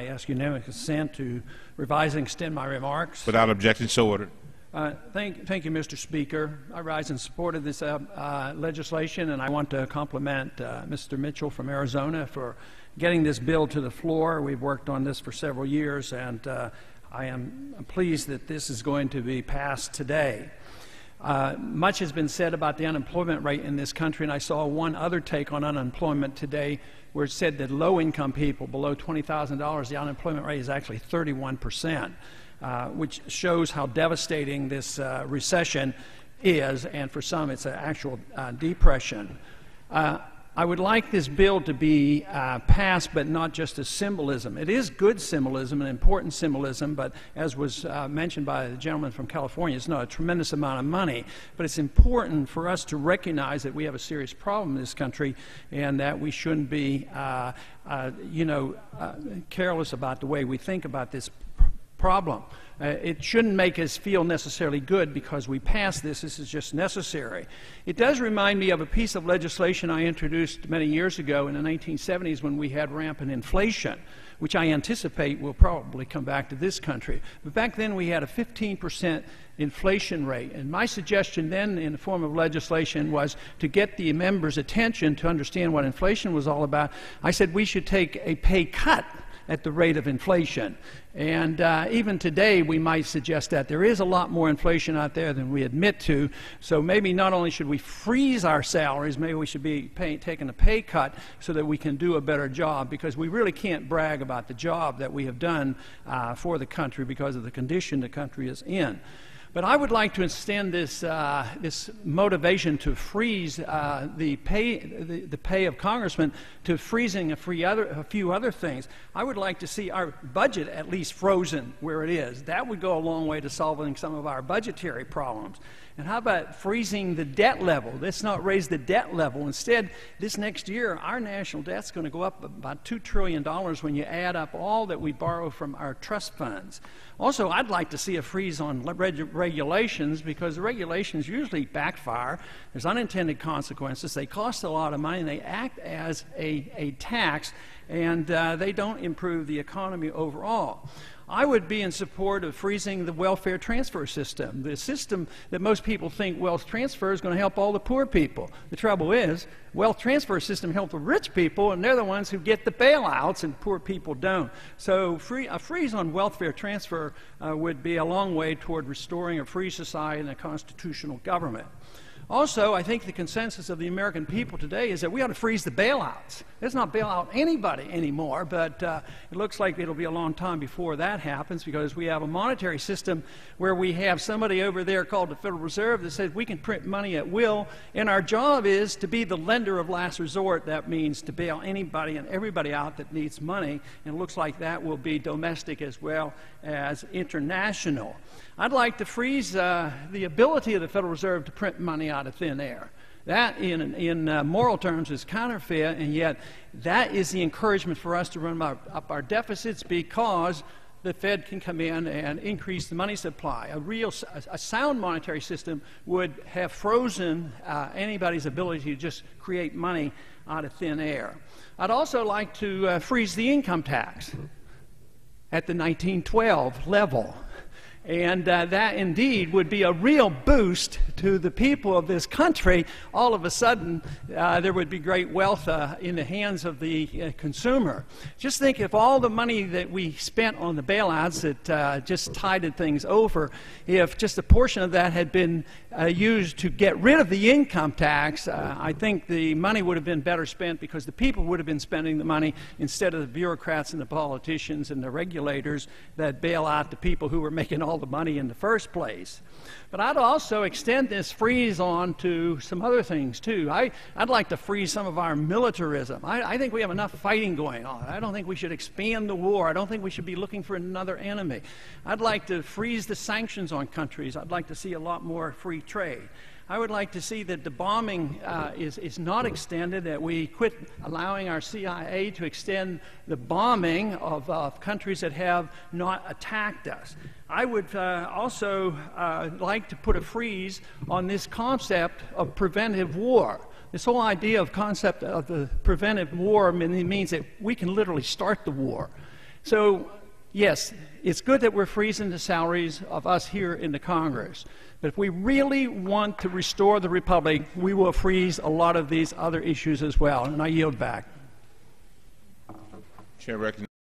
ask unanimous consent to revise and extend my remarks. Without objection, so ordered. Thank you, Mr. Speaker. I rise in support of this legislation, and I want to compliment Mr. Mitchell from Arizona for getting this bill to the floor. We've worked on this for several years, and I am pleased that this is going to be passed today. Much has been said about the unemployment rate in this country, and I saw one other take on unemployment today where it said that low-income people below $20,000, the unemployment rate is actually 31%. Which shows how devastating this recession is, and for some it's an actual depression. I would like this bill to be passed, but not just as symbolism. It is good symbolism and important symbolism, but as was mentioned by the gentleman from California, it's not a tremendous amount of money, but it's important for us to recognize that we have a serious problem in this country and that we shouldn't be careless about the way we think about this problem. It shouldn't make us feel necessarily good because we passed this. This is just necessary. It does remind me of a piece of legislation I introduced many years ago in the 1970s when we had rampant inflation, which I anticipate will probably come back to this country. But back then we had a 15% inflation rate, and my suggestion then in the form of legislation was to get the members' attention to understand what inflation was all about. I said we should take a pay cut at the rate of inflation. And even today we might suggest that there is a lot more inflation out there than we admit to, so maybe not only should we freeze our salaries, maybe we should be taking a pay cut so that we can do a better job, because we really can't brag about the job that we have done for the country because of the condition the country is in. But I would like to extend this motivation to freeze the pay of congressmen to freezing a few other things. I would like to see our budget at least frozen where it is. That would go a long way to solving some of our budgetary problems. And how about freezing the debt level? Let's not raise the debt level. Instead, this next year, our national debt's going to go up about $2 trillion when you add up all that we borrow from our trust funds. Also, I'd like to see a freeze on regulations, because the regulations usually backfire. There's unintended consequences. They cost a lot of money, and they act as a tax, and they don't improve the economy overall. I would be in support of freezing the welfare transfer system, the system that most people think wealth transfer is going to help all the poor people. The trouble is, wealth transfer system helps the rich people, and they're the ones who get the bailouts, and poor people don't. So a freeze on welfare transfer would be a long way toward restoring a free society and a constitutional government. Also, I think the consensus of the American people today is that we ought to freeze the bailouts. Let's not bail out anybody anymore, but it looks like it'll be a long time before that happens, because we have a monetary system where we have somebody over there called the Federal Reserve that says we can print money at will, and our job is to be the lender of last resort. That means to bail anybody and everybody out that needs money, and it looks like that will be domestic as well as international. I'd like to freeze the ability of the Federal Reserve to print money out of thin air. That, in moral terms, is counterfeit, and yet that is the encouragement for us to run up our deficits, because the Fed can come in and increase the money supply. A sound monetary system would have frozen anybody's ability to just create money out of thin air. I'd also like to freeze the income tax at the 1912 level. And that indeed would be a real boost to the people of this country. All of a sudden, there would be great wealth in the hands of the consumer. Just think if all the money that we spent on the bailouts that just tided things over, if just a portion of that had been used to get rid of the income tax, I think the money would have been better spent, because the people would have been spending the money instead of the bureaucrats and the politicians and the regulators that bail out the people who were making all the money in the first place. But I'd also extend this freeze on to some other things too. I'd like to freeze some of our militarism. I think we have enough fighting going on. I don't think we should expand the war. I don't think we should be looking for another enemy. I'd like to freeze the sanctions on countries. I'd like to see a lot more free trade. I would like to see that the bombing is not extended, that we quit allowing our CIA to extend the bombing of countries that have not attacked us. I would also like to put a freeze on this concept of preventive war. This whole idea of concept of the preventive war means that we can literally start the war. So, yes, it's good that we're freezing the salaries of us here in the Congress. But if we really want to restore the Republic, we will freeze a lot of these other issues as well. And I yield back. Chair recognizes